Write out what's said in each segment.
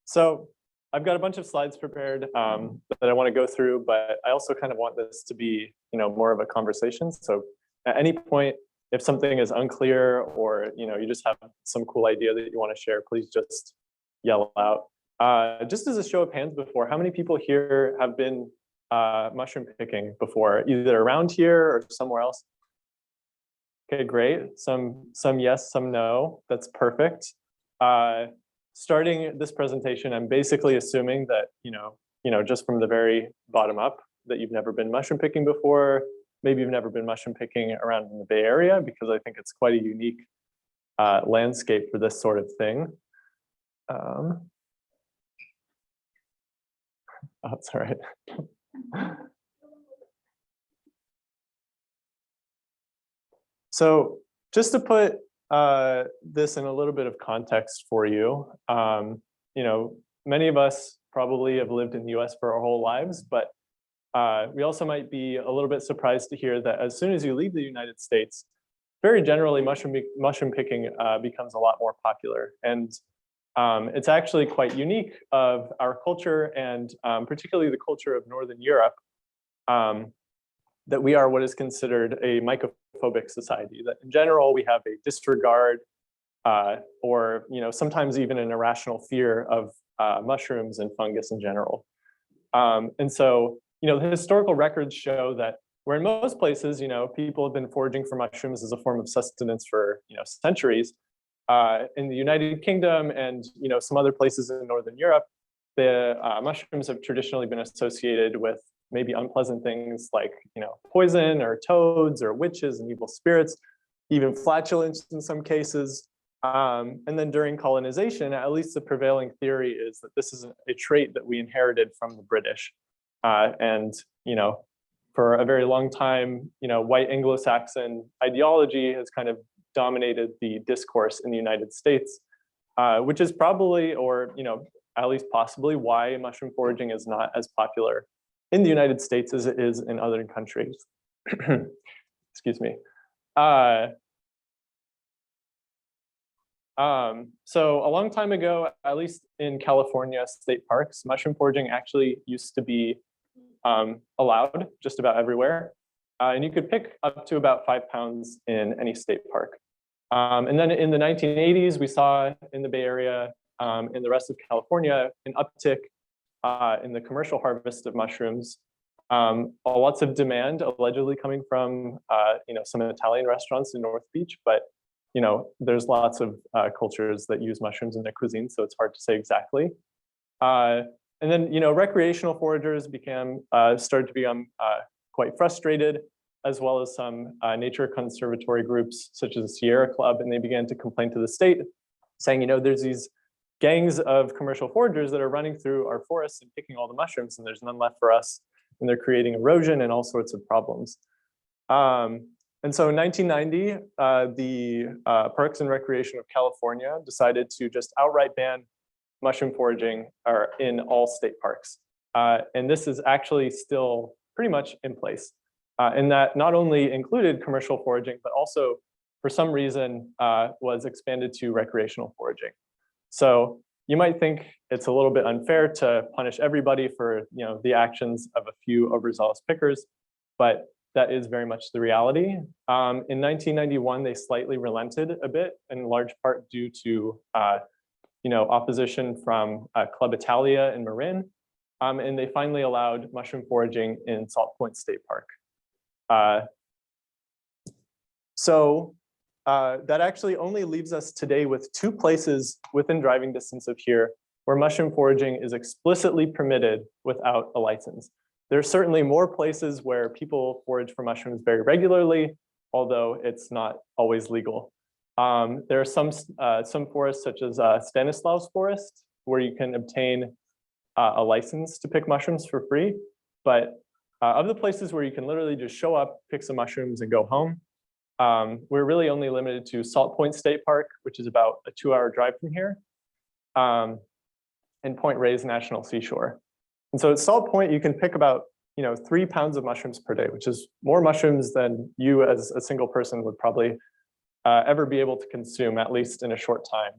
So I've got a bunch of slides prepared that I want to go through, but I also kind of want this to be, more of a conversation. So at any point, if something is unclear or you just have some cool idea that you want to share, please just yell out. Just as a show of hands before, how many people here have been mushroom picking before, either around here or somewhere else? Okay, great. Some yes, some no. That's perfect. Starting this presentation, I'm basically assuming that just from the very bottom up, that you've never been mushroom picking before. Maybe you've never been mushroom picking around in the Bay Area, because I think it's quite a unique landscape for this sort of thing. Oh, it's all right. So just to put this in a little bit of context for you, many of us probably have lived in the US for our whole lives, but we also might be a little bit surprised to hear that as soon as you leave the United States, very generally mushroom picking becomes a lot more popular. And it's actually quite unique of our culture, and particularly the culture of Northern Europe, that we are what is considered a mycophobic society, that in general we have a disregard or sometimes even an irrational fear of mushrooms and fungus in general. And so the historical records show that where in most places people have been foraging for mushrooms as a form of sustenance for centuries, in the United Kingdom and some other places in Northern Europe, the mushrooms have traditionally been associated with maybe unpleasant things like poison or toads or witches and evil spirits, even flatulence in some cases. And then during colonization, at least the prevailing theory is that this is a trait that we inherited from the British. And for a very long time, white Anglo-Saxon ideology has kind of dominated the discourse in the United States, which is probably, or at least possibly, why mushroom foraging is not as popular in the United States as it is in other countries. Excuse me. So a long time ago, at least in California state parks, mushroom foraging actually used to be allowed just about everywhere. And you could pick up to about 5 pounds in any state park. And then in the 1980s, we saw in the Bay Area and the rest of California an uptick in the commercial harvest of mushrooms. Lots of demand allegedly coming from some Italian restaurants in North Beach, but there's lots of cultures that use mushrooms in their cuisine, so it's hard to say exactly. And then recreational foragers started to become quite frustrated, as well as some nature conservatory groups such as the Sierra Club, and they began to complain to the state, saying there's these gangs of commercial foragers that are running through our forests and picking all the mushrooms, and there's none left for us, and they're creating erosion and all sorts of problems. And so in 1990, the Parks and Recreation of California decided to just outright ban mushroom foraging in all state parks. And this is actually still pretty much in place. And that not only included commercial foraging, but also for some reason was expanded to recreational foraging. So you might think it's a little bit unfair to punish everybody for the actions of a few overzealous pickers, but that is very much the reality. In 1991, they slightly relented a bit, in large part due to opposition from Club Italia in Marin, and they finally allowed mushroom foraging in Salt Point State Park. So that actually only leaves us today with 2 places within driving distance of here where mushroom foraging is explicitly permitted without a license. There are certainly more places where people forage for mushrooms very regularly, although it's not always legal. There are some forests, such as Stanislaus Forest, where you can obtain a license to pick mushrooms for free. But of the places where you can literally just show up, pick some mushrooms, and go home, we're really only limited to Salt Point State Park, which is about a 2-hour drive from here, and Point Reyes National Seashore. And so at Salt Point, you can pick about 3 pounds of mushrooms per day, which is more mushrooms than you as a single person would probably ever be able to consume, at least in a short time.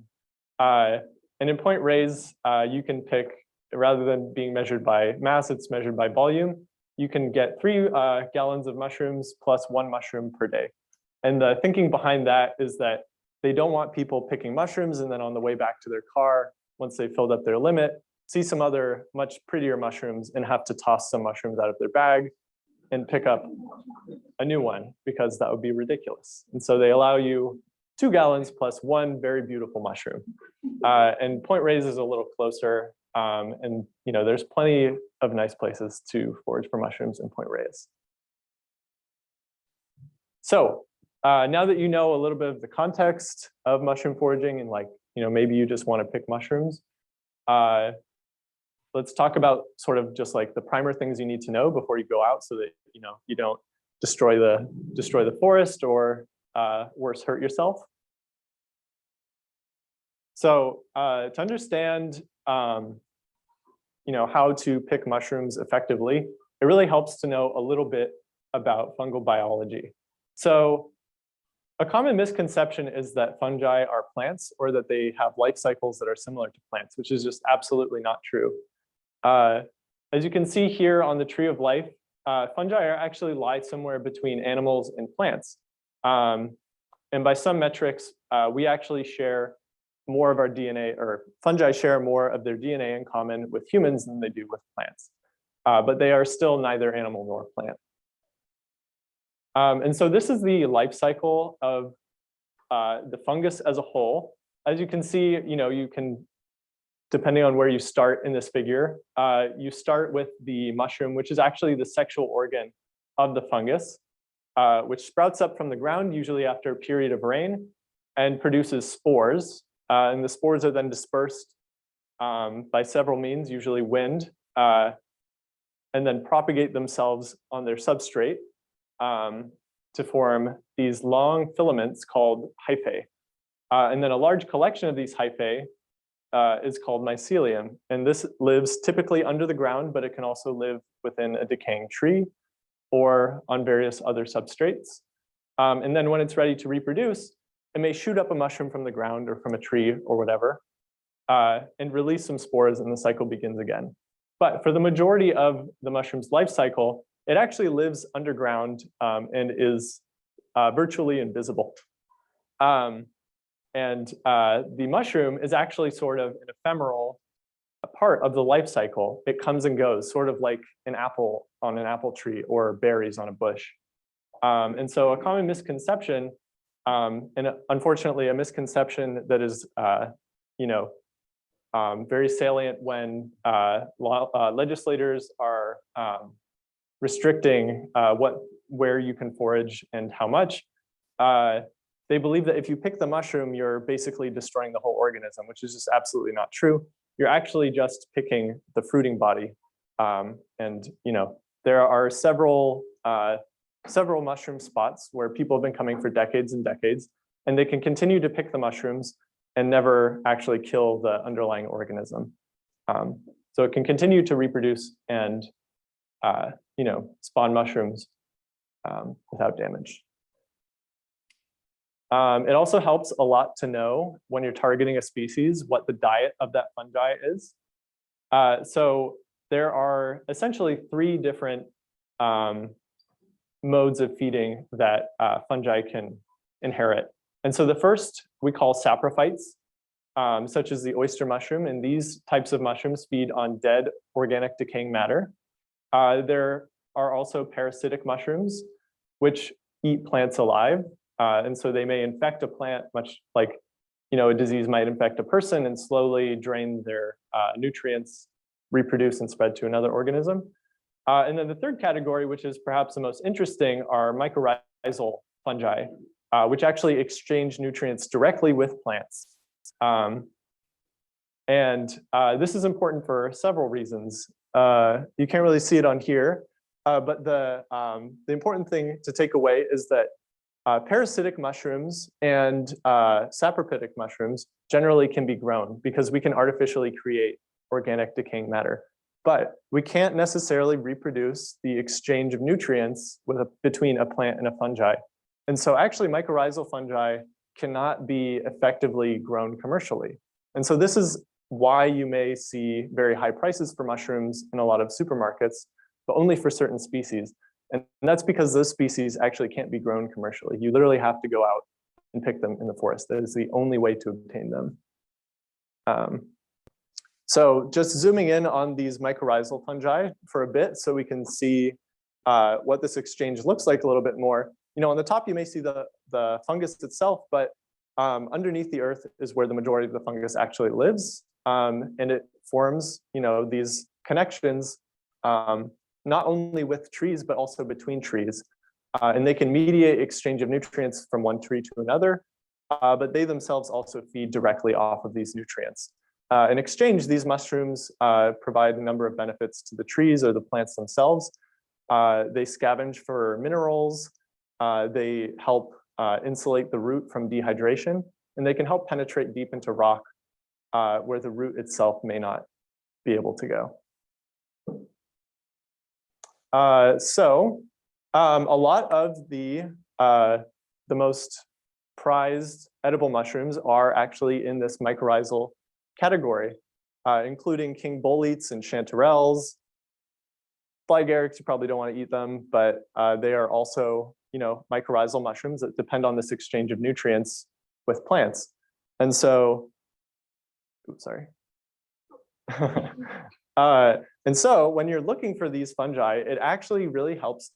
And in point Reyes, you can pick, rather than being measured by mass, it's measured by volume. You can get 3 gallons of mushrooms plus 1 mushroom per day. And the thinking behind that is that they don't want people picking mushrooms and then on the way back to their car, once they filled up their limit, see some other much prettier mushrooms and have to toss some mushrooms out of their bag and pick up a new one, because that would be ridiculous. And so they allow you 2 gallons plus 1 very beautiful mushroom. And Point Reyes is a little closer. And there's plenty of nice places to forage for mushrooms in Point Reyes. So now that you know a little bit of the context of mushroom foraging and maybe you just want to pick mushrooms, let's talk about sort of just like the primer things you need to know before you go out, so that you don't destroy the forest or worse, hurt yourself. So to understand how to pick mushrooms effectively, it really helps to know a little bit about fungal biology. So a common misconception is that fungi are plants, or that they have life cycles that are similar to plants, which is just absolutely not true. As you can see here on the tree of life, fungi actually lie somewhere between animals and plants. And by some metrics, we actually share more of our DNA, or fungi share more of their DNA in common with humans than they do with plants. But they are still neither animal nor plant. And so this is the life cycle of the fungus as a whole. As you can see, you can, depending on where you start in this figure, you start with the mushroom, which is actually the sexual organ of the fungus, which sprouts up from the ground, usually after a period of rain, and produces spores. And the spores are then dispersed by several means, usually wind, and then propagate themselves on their substrate to form these long filaments called hyphae. And then a large collection of these hyphae is called mycelium. And this lives typically under the ground, but it can also live within a decaying tree or on various other substrates. And then when it's ready to reproduce, it may shoot up a mushroom from the ground or from a tree or whatever, and release some spores, and the cycle begins again. But for the majority of the mushroom's life cycle, it actually lives underground and is virtually invisible. And the mushroom is actually sort of an ephemeral part of the life cycle. It comes and goes, sort of like an apple on an apple tree or berries on a bush. And so a common misconception, and unfortunately a misconception that is very salient when legislators are restricting where you can forage and how much. They believe that if you pick the mushroom, you're basically destroying the whole organism, which is just absolutely not true. You're actually just picking the fruiting body. And there are several mushroom spots where people have been coming for decades and decades, and they can continue to pick the mushrooms and never actually kill the underlying organism. So it can continue to reproduce and spawn mushrooms without damage. It also helps a lot to know when you're targeting a species what the diet of that fungi is. So there are essentially 3 different modes of feeding that fungi can inherit. And so the first we call saprophytes, such as the oyster mushroom, and these types of mushrooms feed on dead organic decaying matter. There are also parasitic mushrooms, which eat plants alive. And so they may infect a plant, much like a disease might infect a person, and slowly drain their nutrients, reproduce, and spread to another organism. And then the third category, which is perhaps the most interesting, are mycorrhizal fungi, which actually exchange nutrients directly with plants. This is important for several reasons. You can't really see it on here, but the important thing to take away is that parasitic mushrooms and saprophytic mushrooms generally can be grown because we can artificially create organic decaying matter. But we can't necessarily reproduce the exchange of nutrients between a plant and a fungi. And so actually mycorrhizal fungi cannot be effectively grown commercially. And so this is why you may see very high prices for mushrooms in a lot of supermarkets, but only for certain species. And that's because those species actually can't be grown commercially. You literally have to go out and pick them in the forest. That is the only way to obtain them. So just zooming in on these mycorrhizal fungi for a bit so we can see what this exchange looks like a little bit more. On the top you may see the fungus itself, but underneath the earth is where the majority of the fungus actually lives. And it forms these connections not only with trees, but also between trees. And they can mediate exchange of nutrients from one tree to another, but they themselves also feed directly off of these nutrients. In exchange, these mushrooms provide a number of benefits to the trees or the plants themselves. They scavenge for minerals, they help insulate the root from dehydration, and they can help penetrate deep into rock where the root itself may not be able to go. So a lot of the most prized edible mushrooms are actually in this mycorrhizal category, including king boletes and chanterelles. Fly agarics, you probably don't want to eat them, but they are also mycorrhizal mushrooms that depend on this exchange of nutrients with plants. And so, oops, sorry. And so when you're looking for these fungi, it actually really helps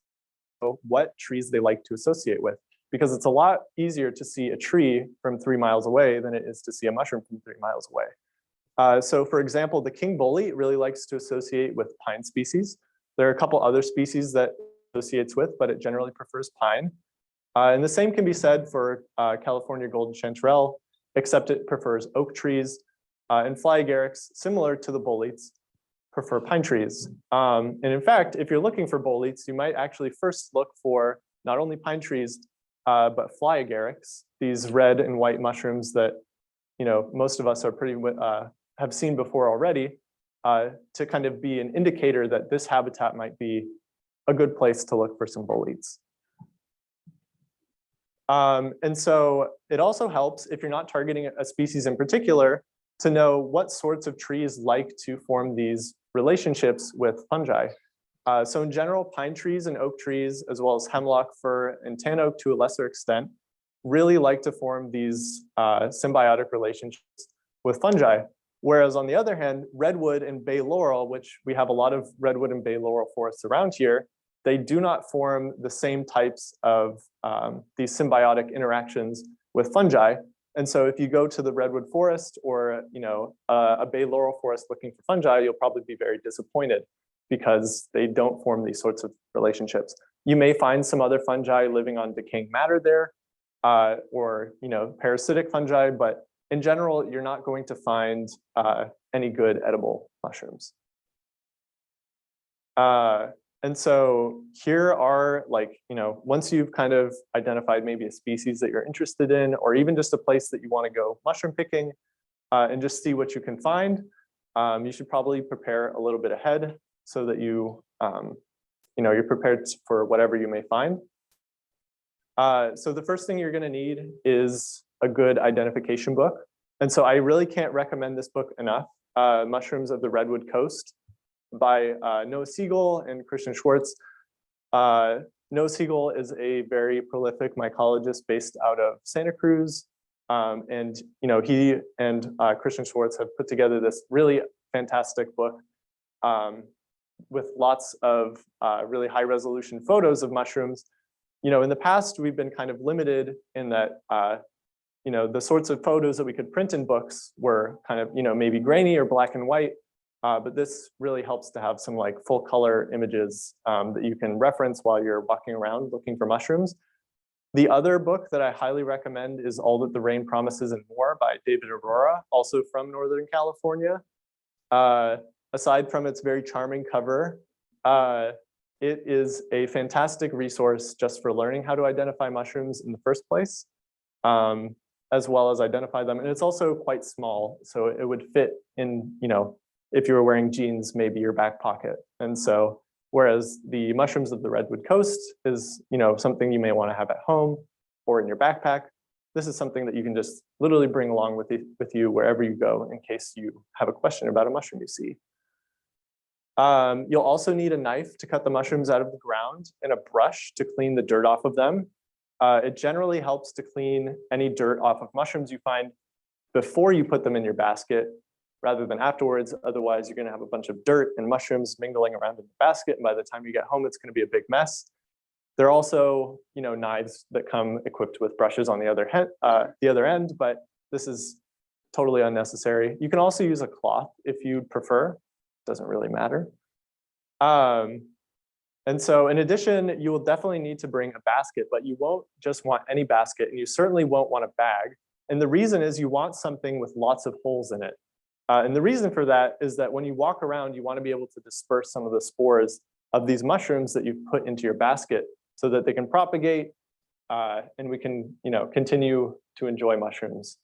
know what trees they like to associate with, because it's a lot easier to see a tree from 3 miles away than it is to see a mushroom from 3 miles away. So for example, the king bolete really likes to associate with pine species. There are a couple other species that it associates with, but it generally prefers pine. And the same can be said for California golden chanterelle, except it prefers oak trees. And fly agarics, similar to the boletes, prefer pine trees. And in fact, if you're looking for boletes, you might actually first look for not only pine trees, but fly agarics, these red and white mushrooms that most of us are have seen before already, to kind of be an indicator that this habitat might be a good place to look for some boletes. And so it also helps, if you're not targeting a species in particular, to know what sorts of trees like to form these relationships with fungi. So in general, pine trees and oak trees, as well as hemlock, fir, and tan oak to a lesser extent, really like to form these symbiotic relationships with fungi. Whereas on the other hand, redwood and bay laurel, which we have a lot of redwood and bay laurel forests around here, they do not form the same types of these symbiotic interactions with fungi. And so if you go to the redwood forest or a bay laurel forest looking for fungi, you'll probably be very disappointed because they don't form these sorts of relationships. You may find some other fungi living on decaying matter there, or parasitic fungi, but in general, you're not going to find any good edible mushrooms. And so here are once you've kind of identified maybe a species that you're interested in, or even just a place that you want to go mushroom picking and just see what you can find, you should probably prepare a little bit ahead so that you're prepared for whatever you may find. So the first thing you're going to need is a good identification book. And so I really can't recommend this book enough, Mushrooms of the Redwood Coast, by Noah Siegel and Christian Schwartz. Noah Siegel is a very prolific mycologist based out of Santa Cruz. And he and Christian Schwartz have put together this really fantastic book with lots of really high resolution photos of mushrooms. In the past, we've been kind of limited in that the sorts of photos that we could print in books were kind of maybe grainy or black and white. But this really helps to have some full color images that you can reference while you're walking around looking for mushrooms. The other book that I highly recommend is All That the Rain Promises and More by David Aurora, also from Northern California. Aside from its very charming cover, it is a fantastic resource just for learning how to identify mushrooms in the first place, as well as identify them. And it's also quite small, so it would fit in, if you were wearing jeans, maybe your back pocket. And so, whereas the Mushrooms of the Redwood Coast is, something you may want to have at home or in your backpack, this is something that you can just literally bring along with you wherever you go in case you have a question about a mushroom you see. You'll also need a knife to cut the mushrooms out of the ground and a brush to clean the dirt off of them. It generally helps to clean any dirt off of mushrooms you find before you put them in your basket rather than afterwards. Otherwise, you're going to have a bunch of dirt and mushrooms mingling around in the basket. And by the time you get home, it's going to be a big mess. There are also, knives that come equipped with brushes on the other end, but this is totally unnecessary. You can also use a cloth if you'd prefer. Doesn't really matter. And so in addition, you will definitely need to bring a basket, but you won't just want any basket, and you certainly won't want a bag. And the reason is you want something with lots of holes in it. And the reason for that is that when you walk around, you want to be able to disperse some of the spores of these mushrooms that you've put into your basket so that they can propagate and we can continue to enjoy mushrooms.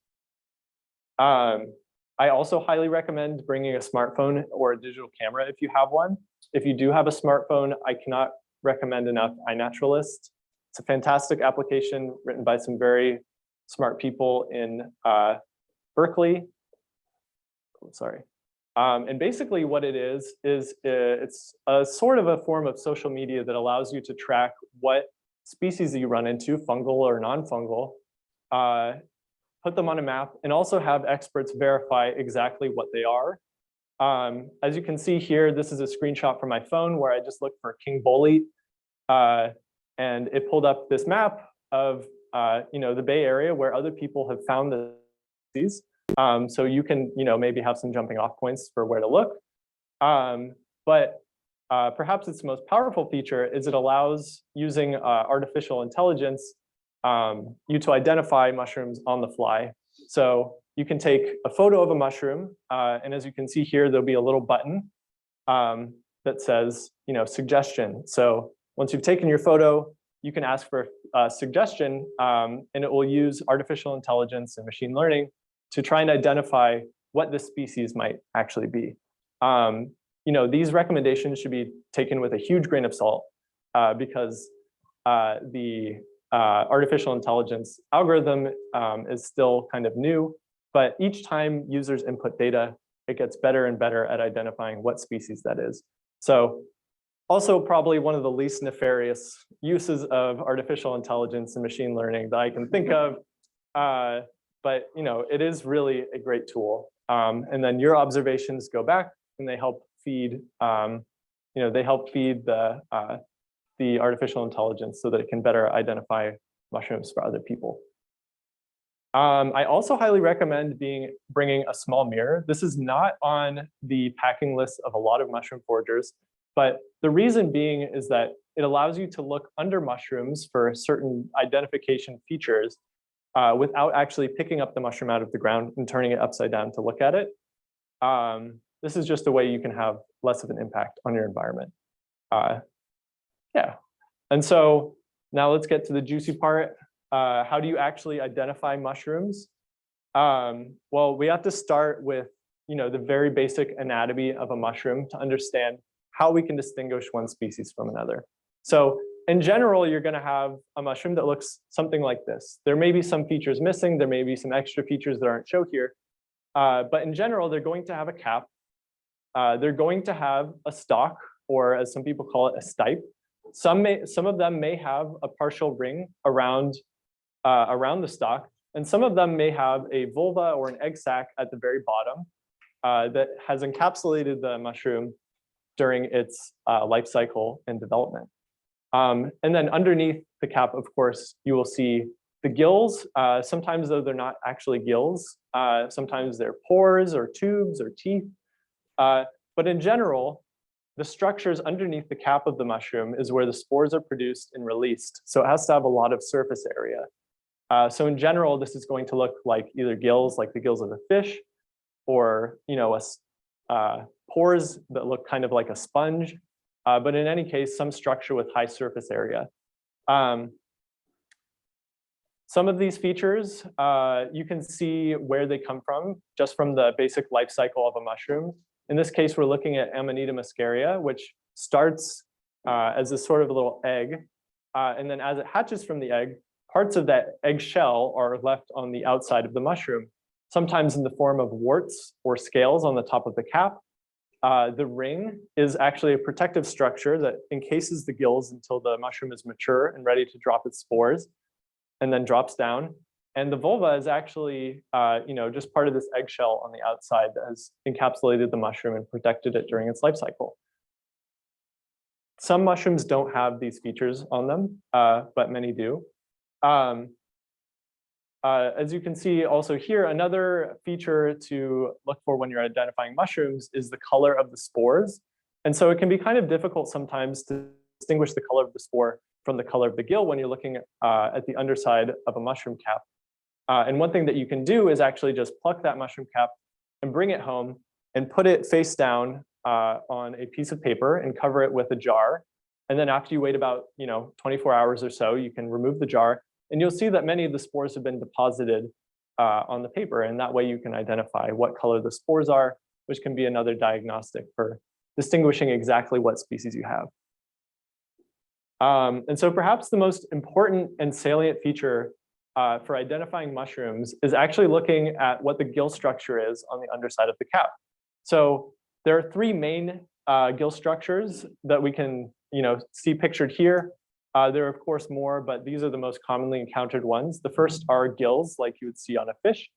I also highly recommend bringing a smartphone or a digital camera if you have one. If you do have a smartphone, I cannot recommend enough iNaturalist. It's a fantastic application written by some very smart people in Berkeley. Sorry. And basically what it is it's a sort of a form of social media that allows you to track what species that you run into, fungal or non-fungal, put them on a map, and also have experts verify exactly what they are. As you can see here, this is a screenshot from my phone where I just looked for king bolete, and it pulled up this map of the Bay Area where other people have found these. So you can maybe have some jumping off points for where to look. But perhaps its most powerful feature is it allows, using artificial intelligence, you to identify mushrooms on the fly. So you can take a photo of a mushroom, and as you can see here, there'll be a little button that says, suggestion. So once you've taken your photo, you can ask for a suggestion, and it will use artificial intelligence and machine learning to try and identify what this species might actually be. These recommendations should be taken with a huge grain of salt because the artificial intelligence algorithm is still kind of new, but each time users input data, it gets better and better at identifying what species that is. So also probably one of the least nefarious uses of artificial intelligence and machine learning that I can think of, but it is really a great tool. And then your observations go back and they help feed, the artificial intelligence so that it can better identify mushrooms for other people. I also highly recommend bringing a small mirror. This is not on the packing list of a lot of mushroom foragers, but the reason being is that it allows you to look under mushrooms for certain identification features without actually picking up the mushroom out of the ground and turning it upside down to look at it. This is just a way you can have less of an impact on your environment. Yeah, and so now let's get to the juicy part. How do you actually identify mushrooms? Well, we have to start with the very basic anatomy of a mushroom to understand how we can distinguish one species from another. So in general, you're going to have a mushroom that looks something like this. There may be some features missing. There may be some extra features that aren't shown here. But in general, they're going to have a cap. They're going to have a stalk, or as some people call it, a stipe. Some of them may have a partial ring around the stalk, and some of them may have a vulva or an egg sac at the very bottom that has encapsulated the mushroom during its life cycle and development. And then underneath the cap, of course, you will see the gills. Sometimes, though, they're not actually gills. Sometimes they're pores or tubes or teeth. But in general, the structures underneath the cap of the mushroom is where the spores are produced and released. So it has to have a lot of surface area. So in general, this is going to look like either gills, like the gills of a fish, or pores that look kind of like a sponge. But in any case, some structure with high surface area. Some of these features, you can see where they come from, just from the basic life cycle of a mushroom. In this case, we're looking at Amanita muscaria, which starts as this sort of little egg. And then as it hatches from the egg, parts of that eggshell are left on the outside of the mushroom, sometimes in the form of warts or scales on the top of the cap. The ring is actually a protective structure that encases the gills until the mushroom is mature and ready to drop its spores, and then drops down. And the vulva is actually, just part of this eggshell on the outside that has encapsulated the mushroom and protected it during its life cycle. Some mushrooms don't have these features on them, but many do. As you can see also here, another feature to look for when you're identifying mushrooms is the color of the spores. And so it can be kind of difficult sometimes to distinguish the color of the spore from the color of the gill when you're looking at the underside of a mushroom cap. And one thing that you can do is actually just pluck that mushroom cap and bring it home and put it face down on a piece of paper and cover it with a jar. And then after you wait about 24 hours or so, you can remove the jar, and you'll see that many of the spores have been deposited on the paper. And that way you can identify what color the spores are, which can be another diagnostic for distinguishing exactly what species you have. And so perhaps the most important and salient feature for identifying mushrooms is actually looking at what the gill structure is on the underside of the cap. So there are three main gill structures that we can see pictured here. There are of course more, but these are the most commonly encountered ones. The first are gills, like you would see on a fish.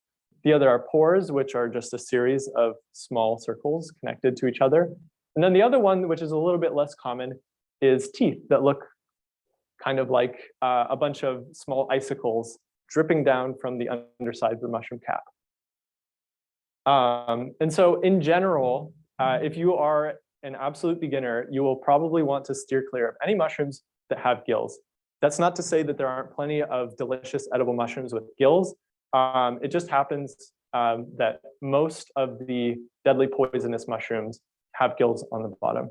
The other are pores, which are just a series of small circles connected to each other. And then the other one, which is a little bit less common, is teeth that look kind of like a bunch of small icicles dripping down from the underside of the mushroom cap. And so in general, if you are an absolute beginner, you will probably want to steer clear of any mushrooms that have gills. That's not to say that there aren't plenty of delicious edible mushrooms with gills. It just happens that most of the deadly poisonous mushrooms have gills on the bottom.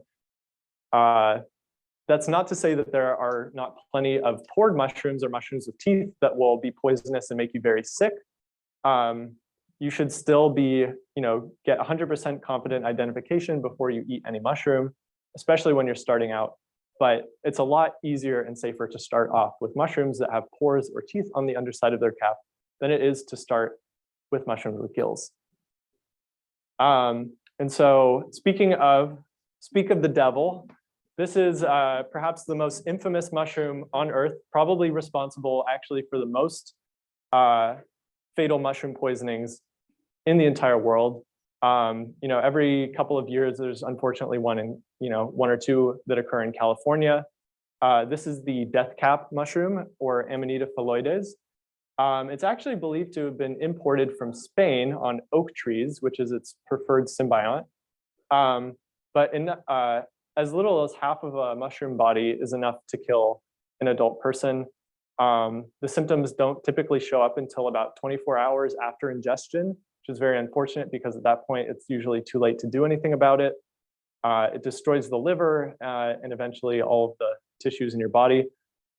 That's not to say that there are not plenty of pored mushrooms or mushrooms with teeth that will be poisonous and make you very sick. You should still be, get 100% confident identification before you eat any mushroom, especially when you're starting out. But it's a lot easier and safer to start off with mushrooms that have pores or teeth on the underside of their cap than it is to start with mushrooms with gills. And so speak of the devil, this is perhaps the most infamous mushroom on Earth, probably responsible actually for the most fatal mushroom poisonings in the entire world. Every couple of years, there's unfortunately one or two that occur in California. This is the death cap mushroom, or Amanita phalloides. It's actually believed to have been imported from Spain on oak trees, which is its preferred symbiont. But as little as half of a mushroom body is enough to kill an adult person. The symptoms don't typically show up until about 24 hours after ingestion, which is very unfortunate because at that point, it's usually too late to do anything about it. It destroys the liver and eventually all of the tissues in your body.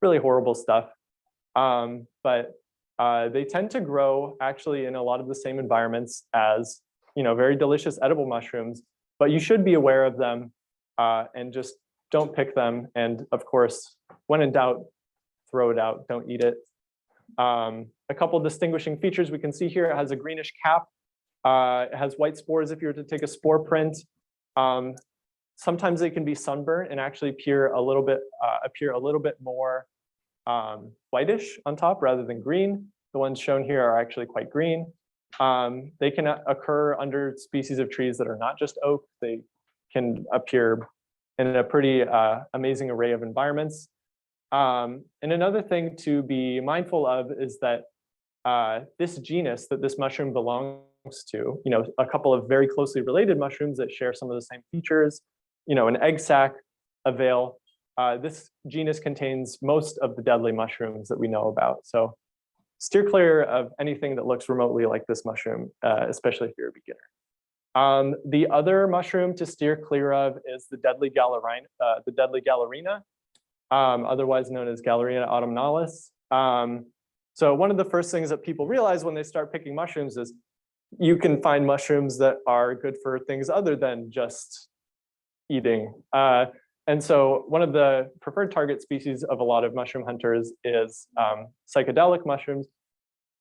Really horrible stuff. But they tend to grow actually in a lot of the same environments as very delicious edible mushrooms, but you should be aware of them and just don't pick them. And of course, when in doubt, throw it out, don't eat it. A couple of distinguishing features we can see here: it has a greenish cap. It has white spores if you were to take a spore print. Sometimes they can be sunburnt and actually appear a little bit more whitish on top rather than green. The ones shown here are actually quite green. They can occur under species of trees that are not just oak. They can appear in a pretty amazing array of environments. And another thing to be mindful of is that this genus that this mushroom belongs to, a couple of very closely related mushrooms that share some of the same features, an egg sac, a veil. This genus contains most of the deadly mushrooms that we know about. So steer clear of anything that looks remotely like this mushroom, especially if you're a beginner. The other mushroom to steer clear of is the deadly Galerina, otherwise known as Galerina autumnalis. So one of the first things that people realize when they start picking mushrooms is you can find mushrooms that are good for things other than just eating. And so one of the preferred target species of a lot of mushroom hunters is psychedelic mushrooms,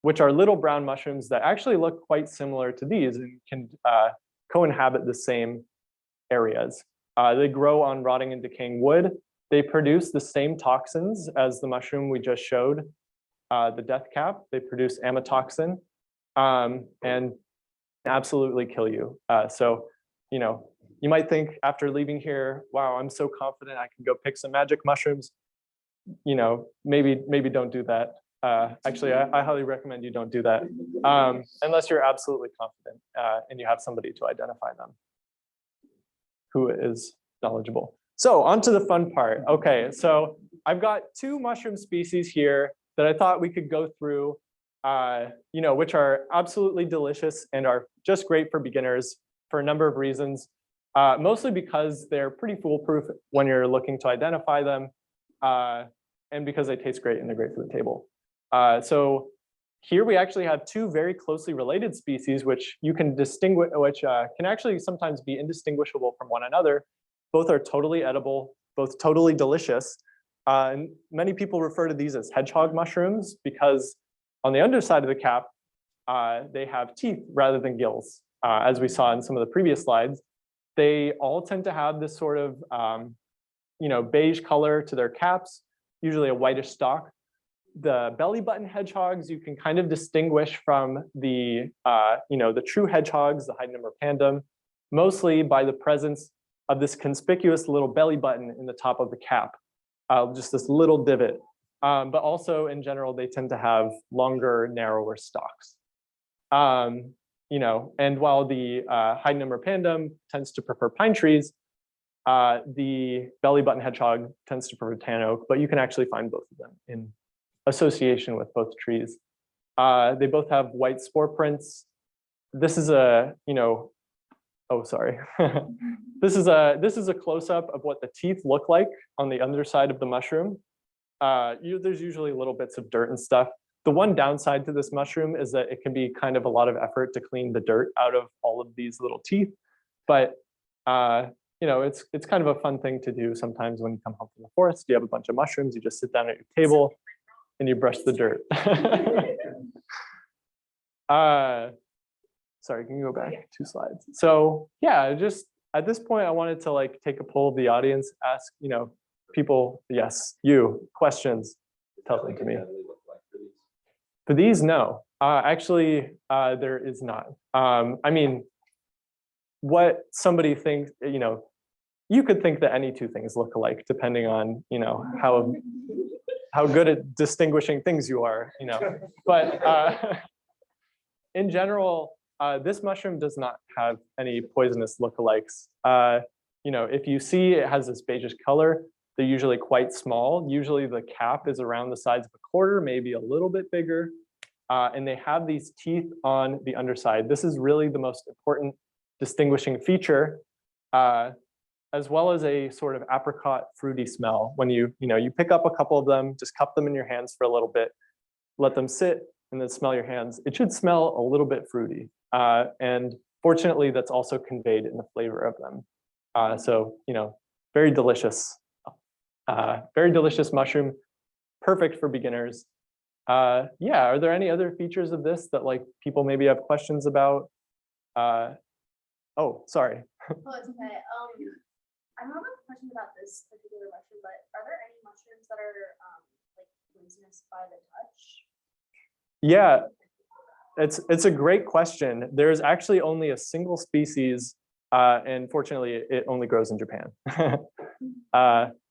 which are little brown mushrooms that actually look quite similar to these and can co-inhabit the same areas. They grow on rotting and decaying wood. They produce the same toxins as the mushroom we just showed, the death cap. They produce amatoxin and absolutely kill you. So, you know, you might think after leaving here, wow, I'm so confident I can go pick some magic mushrooms. You know, maybe don't do that. Actually, I highly recommend you don't do that unless you're absolutely confident and you have somebody to identify them who is knowledgeable. So on to the fun part. Okay, so I've got 2 mushroom species here that I thought we could go through, you know, which are absolutely delicious and are just great for beginners for a number of reasons. Mostly because they're pretty foolproof when you're looking to identify them, and because they taste great and they're great for the table. So here we actually have 2 very closely related species, which you can distinguish, which can actually sometimes be indistinguishable from one another. Both are totally edible, both totally delicious. And many people refer to these as hedgehog mushrooms because on the underside of the cap, they have teeth rather than gills, as we saw in some of the previous slides. They all tend to have this sort of, you know, beige color to their caps, usually a whitish stalk. The belly button hedgehogs you can kind of distinguish from the, you know, the true hedgehogs, the Heidenheimer mostly by the presence of this conspicuous little belly button in the top of the cap, just this little divot. But also in general, they tend to have longer, narrower stalks. You know, and while the Heidenheimer tends to prefer pine trees, the belly button hedgehog tends to prefer tan oak, but you can actually find both of them in association with both trees. They both have white spore prints. This is a, you know, oh, sorry. This is a close-up of what the teeth look like on the underside of the mushroom. There's usually little bits of dirt and stuff. The one downside to this mushroom is that it can be kind of a lot of effort to clean the dirt out of all of these little teeth. But you know, it's kind of a fun thing to do sometimes when you come home from the forest. You have a bunch of mushrooms, you just sit down at your table and you brush the dirt. Sorry, can you go back 2 slides? So yeah, just at this point, I wanted to like take a poll of the audience, ask, you know, people, yes, you, questions, tell them to me. For these, no. Actually, there is not. I mean, what somebody thinks, you know, you could think that any 2 things look alike, depending on, you know, how good at distinguishing things you are, you know. But in general, this mushroom does not have any poisonous lookalikes. You know, if you see it has this beigeish color, they're usually quite small. Usually the cap is around the size of a quarter, maybe a little bit bigger. And they have these teeth on the underside. This is really the most important distinguishing feature, as well as a sort of apricot fruity smell. When you pick up a couple of them, just cup them in your hands for a little bit, let them sit, and then smell your hands. It should smell a little bit fruity. And fortunately, that's also conveyed in the flavor of them. So, you know, very delicious mushroom, perfect for beginners. Yeah, are there any other features of this that like people maybe have questions about? Oh, sorry. Oh, it's okay. I don't have a question about this particular mushroom, but are there any mushrooms that are like poisonous by the touch? Yeah, it's a great question. There's actually only a single species, and fortunately, it only grows in Japan.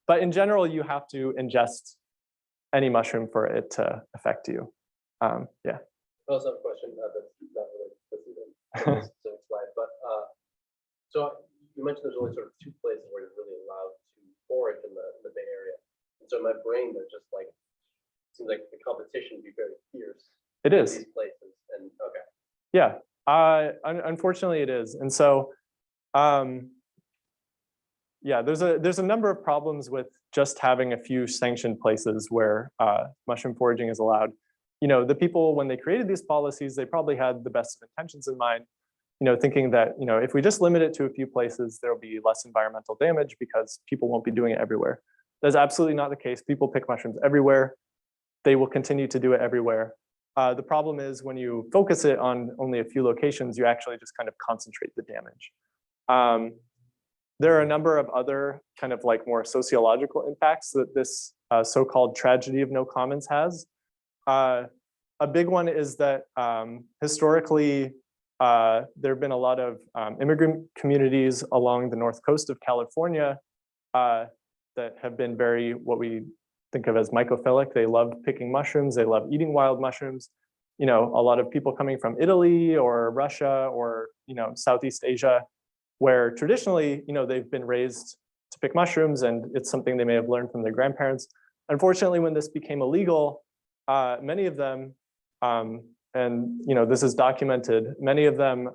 But in general, you have to ingest any mushroom for it to affect you. Yeah. I also have a question that's not really specific slide, but so you mentioned there's only sort of 2 places where you're really allowed to forage in the Bay Area, and so in my brain there's just like seems like the competition would be very fierce. It is. These places, and okay. Yeah. Unfortunately, it is, and so yeah, there's a number of problems with just having a few sanctioned places where mushroom foraging is allowed. You know, the people, when they created these policies, they probably had the best of intentions in mind, thinking that, if we just limit it to a few places, there'll be less environmental damage because people won't be doing it everywhere. That's absolutely not the case. People pick mushrooms everywhere. They will continue to do it everywhere. The problem is when you focus it on only a few locations, you actually just kind of concentrate the damage. There are a number of other kind of like more sociological impacts that this so-called tragedy of no commons has. A big one is that historically, there have been a lot of immigrant communities along the north coast of California that have been very, what we think of as mycophilic. They love picking mushrooms. They love eating wild mushrooms. A lot of people coming from Italy or Russia or, Southeast Asia, where traditionally, they've been raised to pick mushrooms and it's something they may have learned from their grandparents. Unfortunately, when this became illegal, many of them, and this is documented, many of them,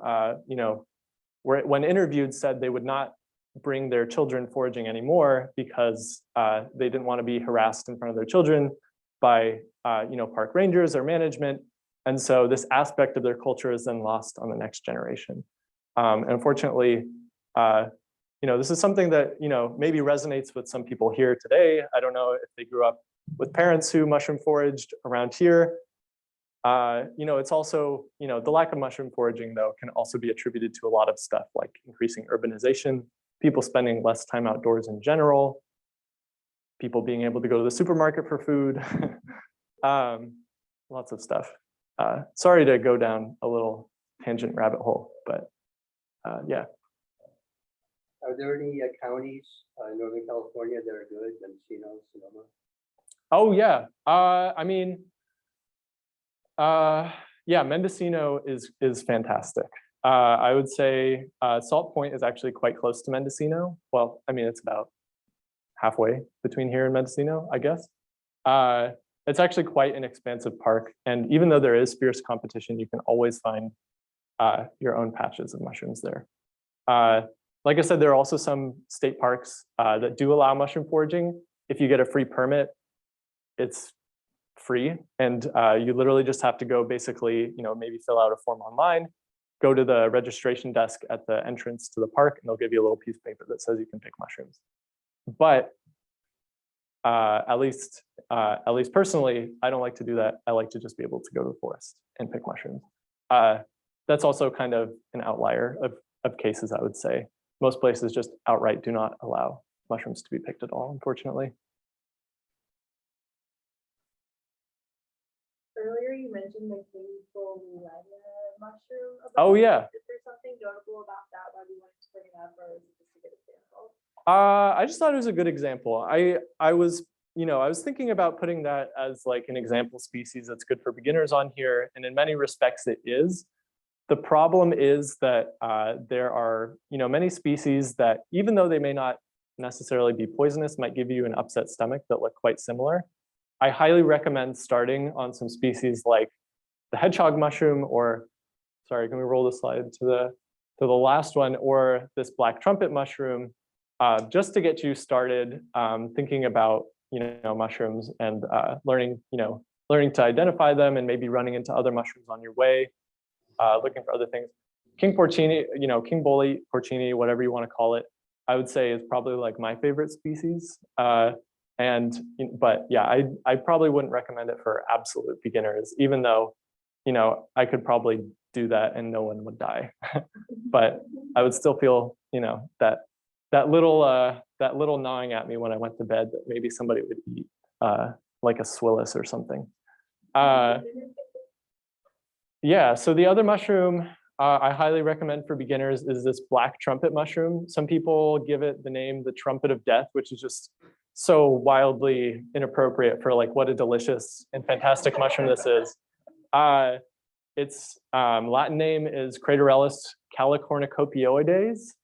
when interviewed said they would not bring their children foraging anymore because they didn't want to be harassed in front of their children by park rangers or management. And so this aspect of their culture is then lost on the next generation. And unfortunately, this is something that maybe resonates with some people here today. I don't know if they grew up with parents who mushroom foraged around here. It's also, the lack of mushroom foraging, though, can also be attributed to a lot of stuff like increasing urbanization, people spending less time outdoors in general, people being able to go to the supermarket for food, lots of stuff. Sorry to go down a little tangent rabbit hole, but yeah. Are there any counties in Northern California that are good, Mendocino, Sonoma? Oh, yeah. Yeah, Mendocino is fantastic. I would say Salt Point is actually quite close to Mendocino. Well, it's about halfway between here and Mendocino, I guess. It's actually quite an expansive park. And even though there is fierce competition, you can always find your own patches of mushrooms there. Like I said, there are also some state parks that do allow mushroom foraging. If you get a free permit, it's free. And you literally just have to go basically, maybe fill out a form online, go to the registration desk at the entrance to the park, and they'll give you a little piece of paper that says you can pick mushrooms. But at least personally, I don't like to do that. I like to just be able to go to the forest and pick mushrooms. That's also kind of an outlier of cases, I would say. Most places just outright do not allow mushrooms to be picked at all, unfortunately. Earlier you mentioned the Fungal mushroom. Oh, yeah. Is there something notable about that why we wanted to bring it up, or is it just a good example? I just thought it was a good example. I was thinking about putting that as like an example species that's good for beginners on here, and in many respects it is. The problem is that there are many species that, even though they may not necessarily be poisonous, might give you an upset stomach that look quite similar. I highly recommend starting on some species like the hedgehog mushroom, or sorry, can we roll the slide to the last one, or this black trumpet mushroom, just to get you started thinking about mushrooms and learning to identify them and maybe running into other mushrooms on your way, looking for other things. King porcini, King bolete, porcini, whatever you want to call it, I would say is probably like my favorite species. But yeah, I probably wouldn't recommend it for absolute beginners, even though, I could probably do that and no one would die. But I would still feel, that little gnawing at me when I went to bed that maybe somebody would eat like a swillis or something. Yeah, so the other mushroom I highly recommend for beginners is this black trumpet mushroom. Some people give it the name the trumpet of death, which is just so wildly inappropriate for like what a delicious and fantastic mushroom this is. Its Latin name is Craterellus calicornucopioides.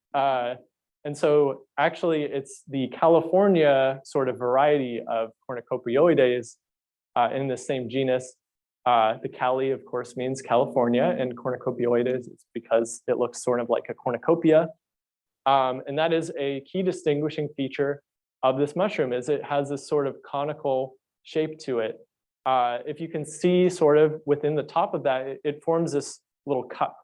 And so actually it's the California sort of variety of cornucopioides in the same genus. The Cali, of course, means California, and cornucopioides is because it looks sort of like a cornucopia. And that is a key distinguishing feature of this mushroom, is it has this sort of conical shape to it. If you can see sort of within the top of that, it forms this little cup.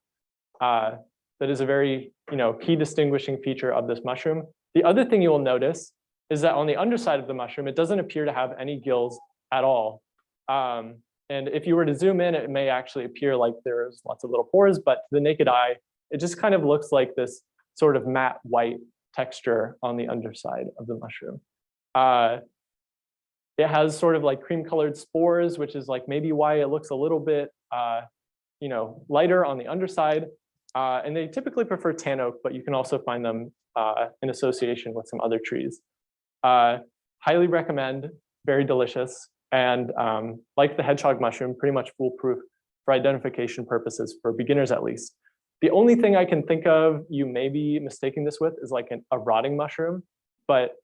that is a very, key distinguishing feature of this mushroom. The other thing you will notice is that on the underside of the mushroom, it doesn't appear to have any gills at all. And if you were to zoom in, it may actually appear like there's lots of little pores, but to the naked eye, it just kind of looks like this sort of matte white texture on the underside of the mushroom. It has sort of like cream colored spores, which is like maybe why it looks a little bit, lighter on the underside. And they typically prefer tan oak, but you can also find them in association with some other trees. Highly recommend, very delicious. And like the hedgehog mushroom, pretty much foolproof for identification purposes, for beginners at least. The only thing I can think of you may be mistaking this with is like a rotting mushroom. But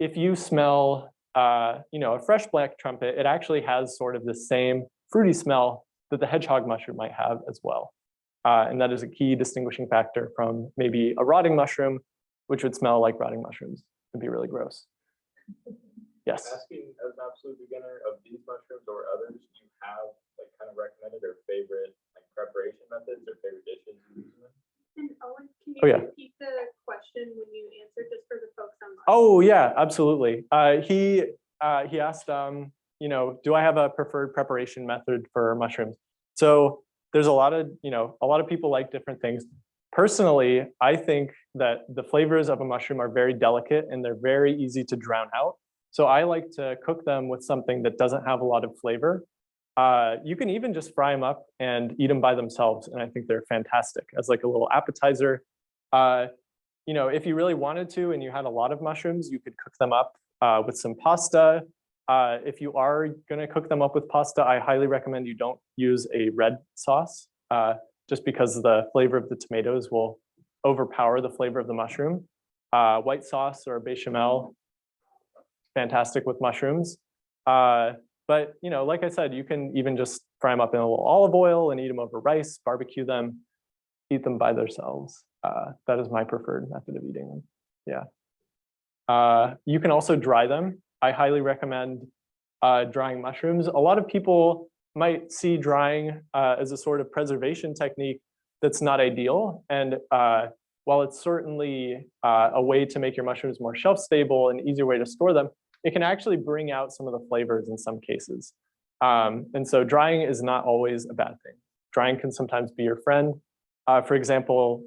if you smell, a fresh black trumpet, it actually has sort of the same fruity smell that the hedgehog mushroom might have as well. And that is a key distinguishing factor from maybe a rotting mushroom, which would smell like rotting mushrooms. It'd be really gross. Yes. Asking as an absolute beginner of these mushrooms or others, do you have like kind of recommended or favorite like preparation methods or favorite dishes you use them? And Owen, can you Oh, yeah. repeat the question when you answered, just for the folks online? Oh yeah, absolutely. He asked, do I have a preferred preparation method for mushrooms? So there's a lot of people like different things. Personally, I think that the flavors of a mushroom are very delicate and they're very easy to drown out. So I like to cook them with something that doesn't have a lot of flavor. You can even just fry them up and eat them by themselves, and I think they're fantastic as like a little appetizer. If you really wanted to and you had a lot of mushrooms, you could cook them up with some pasta. If you are going to cook them up with pasta, I highly recommend you don't use a red sauce, just because the flavor of the tomatoes will overpower the flavor of the mushroom. White sauce or bechamel, fantastic with mushrooms. But like I said, you can even just fry them up in a little olive oil and eat them over rice, barbecue them, eat them by themselves. That is my preferred method of eating them. Yeah. You can also dry them. I highly recommend drying mushrooms. A lot of people might see drying as a sort of preservation technique that's not ideal. And while it's certainly a way to make your mushrooms more shelf stable and easier way to store them, it can actually bring out some of the flavors in some cases. And so drying is not always a bad thing. Drying can sometimes be your friend. For example,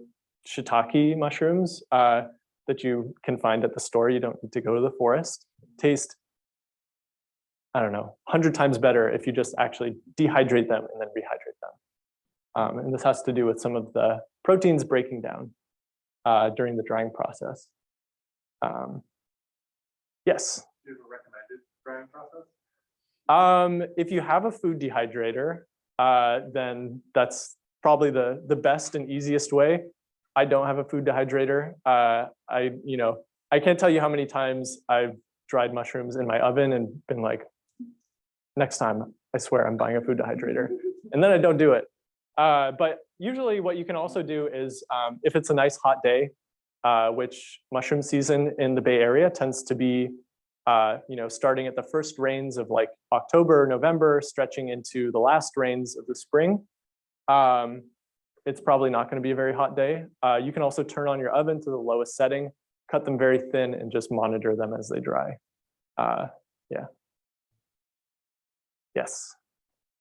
shiitake mushrooms that you can find at the store, you don't need to go to the forest, taste, I don't know, 100 times better if you just actually dehydrate them and then rehydrate them. And this has to do with some of the proteins breaking down during the drying process. Yes. Do you have a recommended drying process? If you have a food dehydrator, then that's probably the best and easiest way. I don't have a food dehydrator. I can't tell you how many times I've dried mushrooms in my oven and been like, next time, I swear I'm buying a food dehydrator. And then I don't do it. But usually what you can also do is, if it's a nice hot day, which mushroom season in the Bay Area tends to be starting at the first rains of like October, November, stretching into the last rains of the spring. It's probably not going to be a very hot day. You can also turn on your oven to the lowest setting, cut them very thin, and just monitor them as they dry. Yeah. Yes.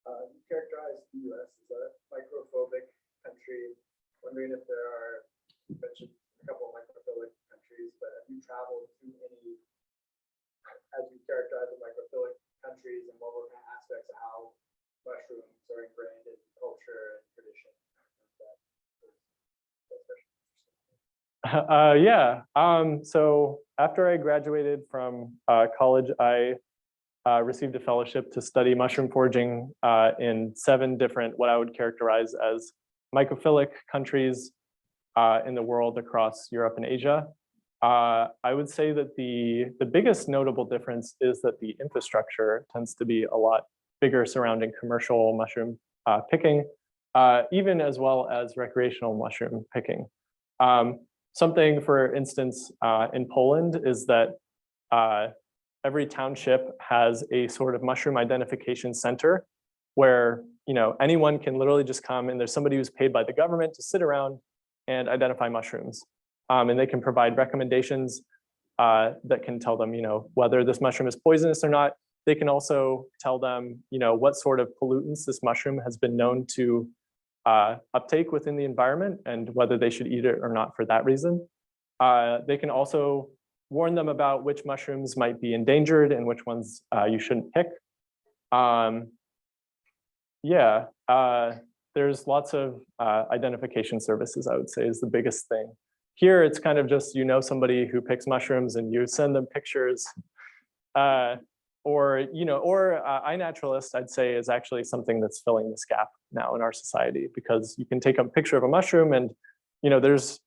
You characterize the U.S. as a microphobic country. Wondering if there are, you mentioned a couple of microphilic countries, but have you traveled to any, as you characterize the microphilic countries, and what were kind of aspects of how mushrooms are ingrained in culture and tradition? Yeah. So after I graduated from college, I received a fellowship to study mushroom foraging in 7 different, what I would characterize as microphilic countries in the world across Europe and Asia. I would say that the biggest notable difference is that the infrastructure tends to be a lot bigger surrounding commercial mushroom picking, even as well as recreational mushroom picking. Something, for instance, in Poland is that every township has a sort of mushroom identification center where anyone can literally just come, and there's somebody who's paid by the government to sit around and identify mushrooms. And they can provide recommendations that can tell them, whether this mushroom is poisonous or not. They can also tell them, what sort of pollutants this mushroom has been known to uptake within the environment and whether they should eat it or not for that reason. They can also warn them about which mushrooms might be endangered and which ones you shouldn't pick. There's lots of identification services, I would say, is the biggest thing. Here, it's kind of just, somebody who picks mushrooms and you send them pictures. Or iNaturalist, I'd say, is actually something that's filling this gap now in our society, because you can take a picture of a mushroom and, there's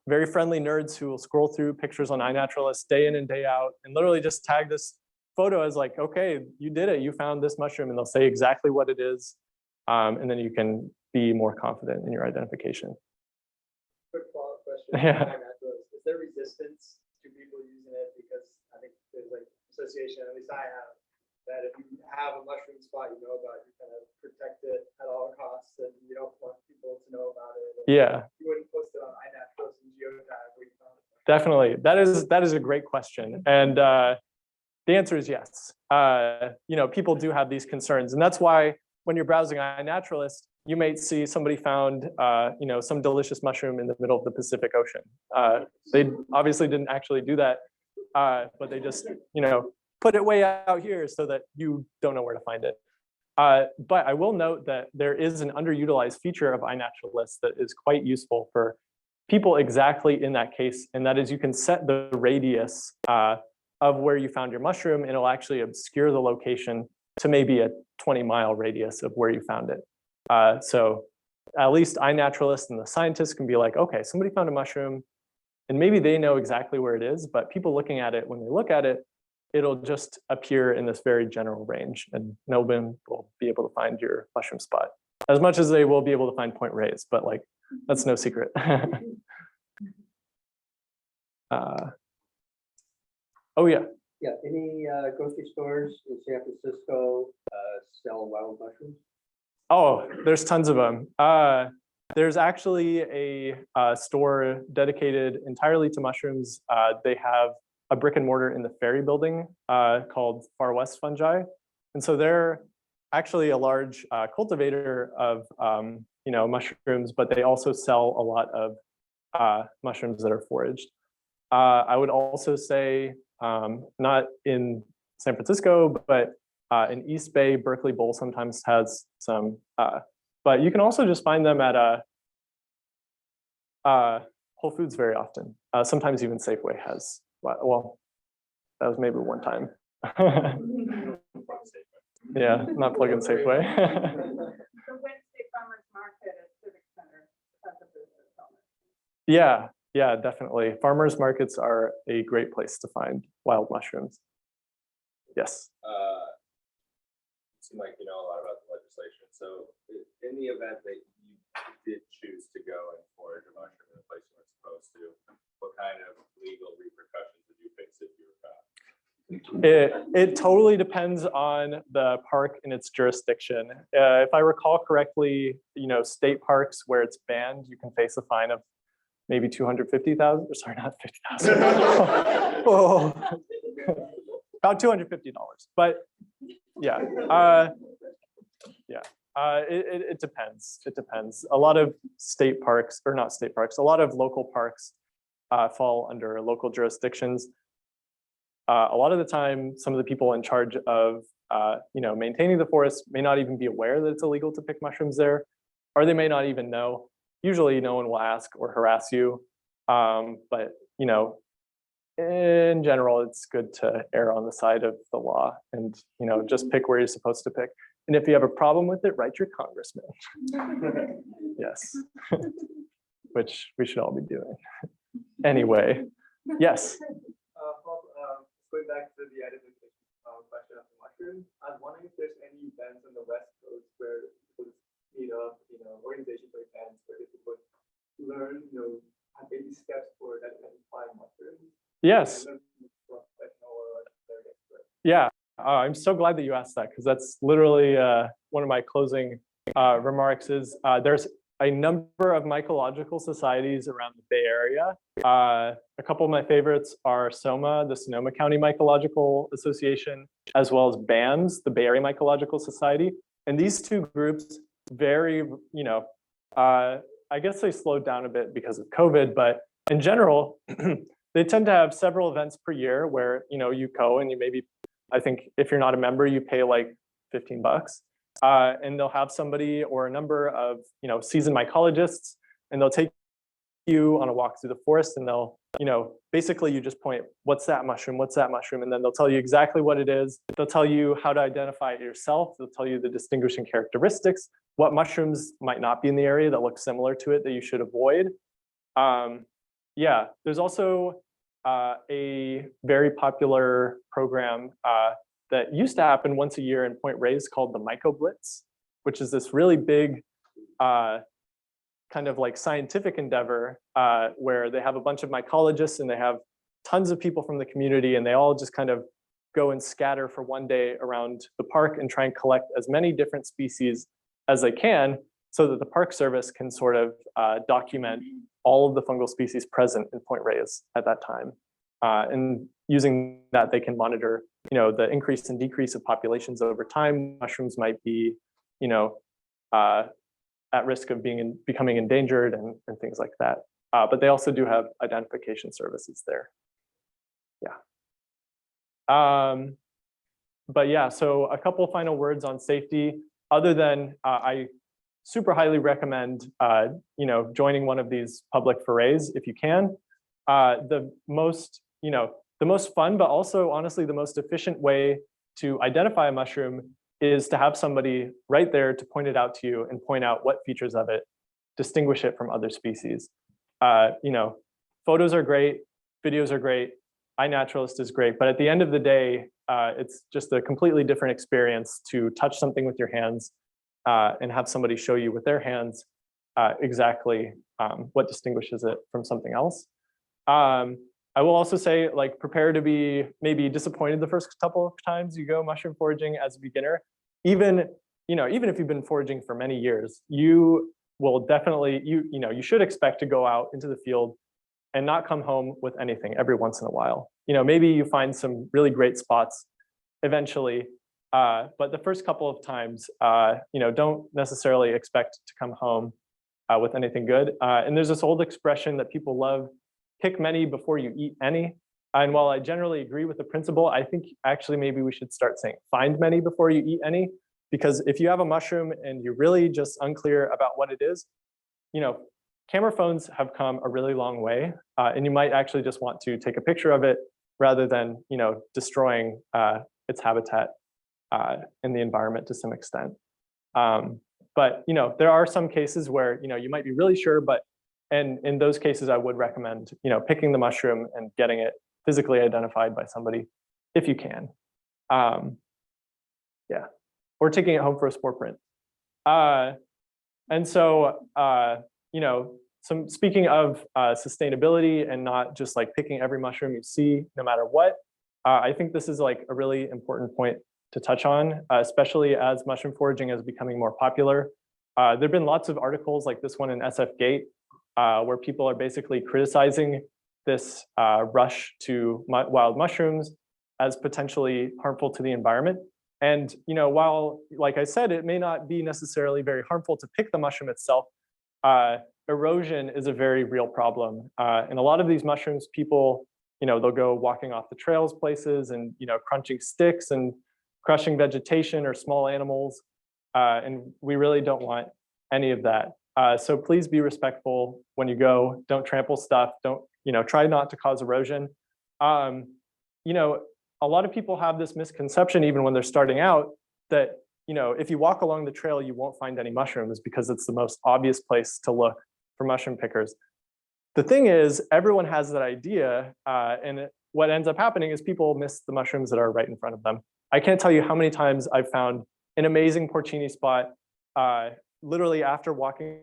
very friendly nerds who will scroll through pictures on iNaturalist day in and day out and literally just tag this photo as like, okay, you did it, you found this mushroom, and they'll say exactly what it is. And then you can be more confident in your identification. Quick follow-up question. Yeah. Is there resistance to people using it? Because I think there's like association, at least I have, that if you have a mushroom spot you know about, you kind of protect it at all costs, and you don't want people to know about it. Yeah. You wouldn't post it on iNaturalist and geotag where you found it. Definitely. That is a great question. And the answer is yes. People do have these concerns. And that's why when you're browsing iNaturalist, you might see somebody found, some delicious mushroom in the middle of the Pacific Ocean. They obviously didn't actually do that, but they just, put it way out here so that you don't know where to find it. But I will note that there is an underutilized feature of iNaturalist that is quite useful for people exactly in that case, and that is you can set the radius of where you found your mushroom, and it'll actually obscure the location to maybe a 20-mile radius of where you found it. So at least iNaturalist and the scientists can be like, okay, somebody found a mushroom, and maybe they know exactly where it is, but people looking at it, when they look at it, it'll just appear in this very general range, and no one will be able to find your mushroom spot. As much as they will be able to find Point Reyes, but like, that's no secret. Oh yeah. Yeah, any grocery stores in San Francisco sell wild mushrooms? Oh, there's tons of them. There's actually a store dedicated entirely to mushrooms. They have a brick and mortar in the Ferry building called Far West Fungi. And so they're actually a large cultivator of mushrooms, but they also sell a lot of mushrooms that are foraged. I would also say, not in San Francisco, but in East Bay, Berkeley Bowl sometimes has some, but you can also just find them at Whole Foods very often. Sometimes even Safeway has, well, that was maybe one time. Yeah, not plug in Safeway. The Wednesday Farmers Market at Civic Center has a business on it. Yeah, definitely. Farmers markets are a great place to find wild mushrooms. Yes. It seemed like you know a lot about the legislation. So in the event that you did choose to go and forage a mushroom in a place you weren't supposed to, what kind of legal repercussions would you face if you were caught? It totally depends on the park and its jurisdiction. If I recall correctly, state parks where it's banned, you can face a fine of maybe 250,000. Sorry, not 50,000. Oh, about $250. But yeah, it depends. It depends. A lot of state parks, or not state parks, a lot of local parks fall under local jurisdictions. A lot of the time, some of the people in charge of maintaining the forest may not even be aware that it's illegal to pick mushrooms there, or they may not even know. Usually no one will ask or harass you, but in general, it's good to err on the side of the law and just pick where you're supposed to pick. And if you have a problem with it, write your congressman. Yes, which we should all be doing. Anyway, yes. Going back to the identification question of the mushroom, I was wondering if there's any events on the West Coast where people meet up, organizations like events where people would learn, have baby steps for identifying mushrooms. Yes. Yeah, I'm so glad that you asked that, because that's literally one of my closing remarks is there's a number of mycological societies around the Bay Area. A couple of my favorites are SOMA, the Sonoma County Mycological Association, as well as BAMS, the Bay Area Mycological Society. And these two groups very, I guess they slowed down a bit because of COVID, but in general, they tend to have several events per year where, you go and you maybe, I think if you're not a member, you pay like $15. And they'll have somebody or a number of, seasoned mycologists, and they'll take you on a walk through the forest, and they'll, basically you just point, what's that mushroom? What's that mushroom? And then they'll tell you exactly what it is. They'll tell you how to identify it yourself. They'll tell you the distinguishing characteristics, what mushrooms might not be in the area that look similar to it that you should avoid. Yeah, there's also a very popular program that used to happen once a year in Point Reyes called the Myco Blitz, which is this really big kind of like scientific endeavor where they have a bunch of mycologists and they have tons of people from the community, and they all just kind of go and scatter for one day around the park and try and collect as many different species as they can so that the Park Service can sort of document all of the fungal species present in Point Reyes at that time. And using that, they can monitor, the increase and decrease of populations over time. Mushrooms might be, at risk of becoming endangered and things like that. But they also do have identification services there. Yeah. But yeah, so a couple final words on safety, other than I super highly recommend, joining one of these public forays if you can. The most fun, but also honestly the most efficient way to identify a mushroom is to have somebody right there to point it out to you and point out what features of it distinguish it from other species. Photos are great, videos are great, iNaturalist is great, but at the end of the day, it's just a completely different experience to touch something with your hands and have somebody show you with their hands exactly what distinguishes it from something else. I will also say, prepare to be maybe disappointed the first couple of times you go mushroom foraging as a beginner. Even if you've been foraging for many years, you will definitely, you should expect to go out into the field and not come home with anything every once in a while. Maybe you find some really great spots eventually, but the first couple of times, don't necessarily expect to come home with anything good. And there's this old expression that people love, pick many before you eat any. And while I generally agree with the principle, I think actually maybe we should start saying find many before you eat any, because if you have a mushroom and you're really just unclear about what it is, camera phones have come a really long way, and you might actually just want to take a picture of it rather than destroying its habitat in the environment to some extent. But there are some cases where you might be really sure, but and in those cases, I would recommend, picking the mushroom and getting it physically identified by somebody if you can. Yeah, or taking it home for a spore print. And so, speaking of sustainability and not just picking every mushroom you see, no matter what, I think this is a really important point to touch on, especially as mushroom foraging is becoming more popular. There've been lots of articles like this one in SF Gate, where people are basically criticizing this rush to wild mushrooms as potentially harmful to the environment. And while, like I said, it may not be necessarily very harmful to pick the mushroom itself, erosion is a very real problem. And a lot of these mushrooms, people, they'll go walking off the trails places and crunching sticks and crushing vegetation or small animals. And we really don't want any of that. So please be respectful when you go. Don't trample stuff. Don't, try not to cause erosion. A lot of people have this misconception, even when they're starting out, that, if you walk along the trail, you won't find any mushrooms because it's the most obvious place to look for mushroom pickers. The thing is, everyone has that idea, and what ends up happening is people miss the mushrooms that are right in front of them. I can't tell you how many times I've found an amazing porcini spot, literally after walking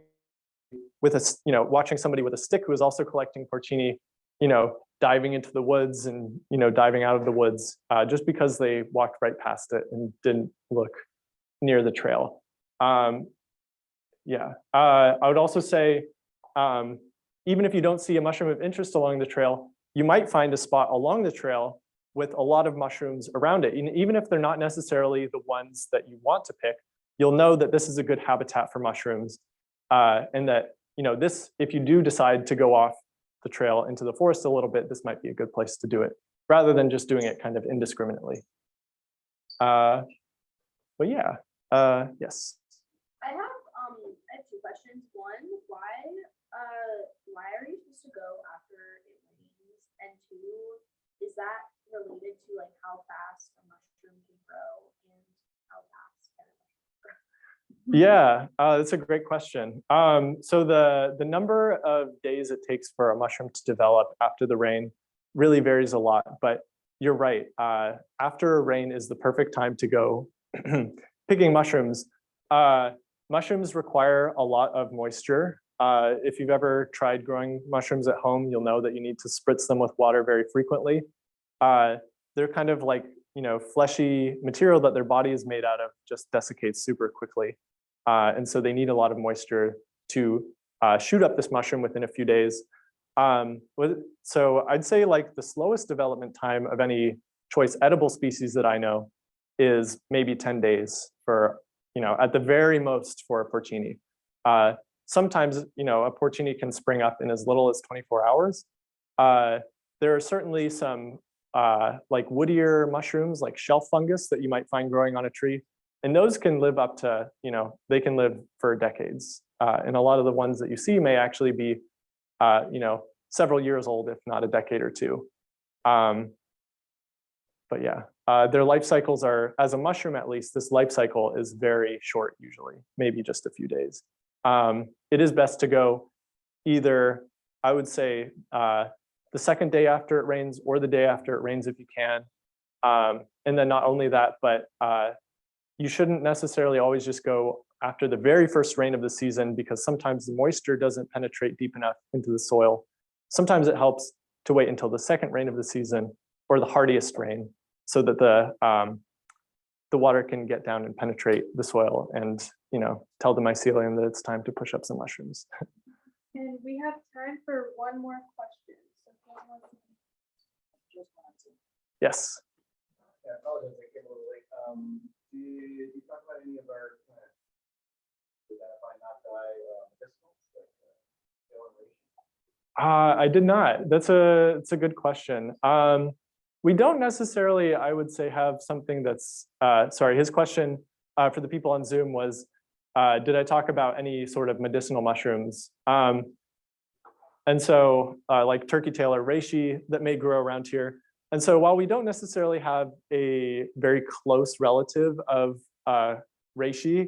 with watching somebody with a stick who was also collecting porcini, diving into the woods and, diving out of the woods, just because they walked right past it and didn't look near the trail. Yeah, I would also say, even if you don't see a mushroom of interest along the trail, you might find a spot along the trail with a lot of mushrooms around it. And even if they're not necessarily the ones that you want to pick, you'll know that this is a good habitat for mushrooms. And that, this, if you do decide to go off the trail into the forest a little bit, this might be a good place to do it, rather than just doing it kind of indiscriminately. But yeah, yes. I have 2 questions. One, why are you supposed to go after it rains? And 2, is that related to like how fast a mushroom can grow and how fast can a mushroom grow? Yeah, that's a great question. So the number of days it takes for a mushroom to develop after the rain really varies a lot, but you're right. After rain is the perfect time to go picking mushrooms. Mushrooms require a lot of moisture. If you've ever tried growing mushrooms at home, you'll know that you need to spritz them with water very frequently. They're kind of like, fleshy material that their body is made out of just desiccates super quickly. And so they need a lot of moisture to shoot up this mushroom within a few days. So I'd say like the slowest development time of any choice edible species that I know is maybe 10 days for, at the very most for a porcini. Sometimes, a porcini can spring up in as little as 24 hours. There are certainly some like woodier mushrooms, like shelf fungus that you might find growing on a tree. And those can live up to, they can live for decades. And a lot of the ones that you see may actually be, several years old, if not a decade or two. But yeah, their life cycles are, as a mushroom at least, this life cycle is very short usually, maybe just a few days. It is best to go either, I would say, the second day after it rains or the day after it rains if you can. And then not only that, but you shouldn't necessarily always just go after the very first rain of the season, because sometimes the moisture doesn't penetrate deep enough into the soil. Sometimes it helps to wait until the second rain of the season or the hardiest rain, so that the water can get down and penetrate the soil and tell the mycelium that it's time to push up some mushrooms. And we have time for one more question. Yes. Yeah, I apologize, I came a little late. Did you talk about any of our plants? Identify not die medicinals, like I did not. It's a good question. We don't necessarily, I would say, have something that's, sorry, his question for the people on Zoom was, did I talk about any sort of medicinal mushrooms? And so like turkey tail or reishi that may grow around here. And so while we don't necessarily have a very close relative of reishi,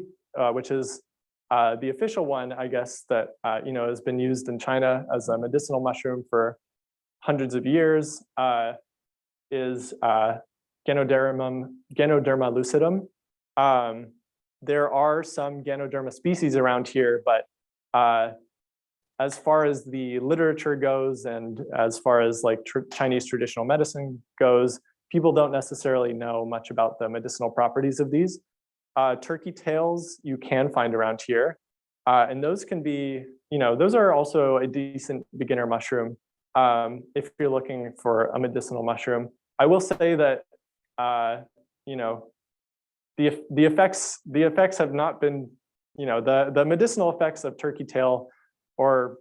which is the official one, I guess, that has been used in China as a medicinal mushroom for hundreds of years, is Ganoderma lucidum. There are some Ganoderma species around here, but as far as the literature goes, and as far as like Chinese traditional medicine goes, people don't necessarily know much about the medicinal properties of these. Turkey tails you can find around here, and those can be, those are also a decent beginner mushroom if you're looking for a medicinal mushroom. I will say that the effects have not been, the medicinal effects of turkey tail or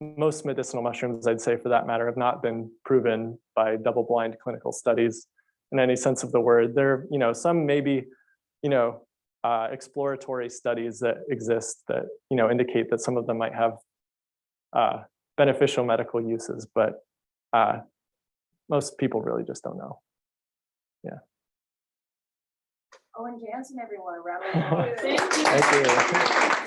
most medicinal mushrooms, I'd say for that matter, have not been proven by double-blind clinical studies in any sense of the word. There, some maybe, exploratory studies that exist that, indicate that some of them might have beneficial medical uses, but most people really just don't know. Yeah. Owen Janson, everyone, round of applause. Thank you. Thank you.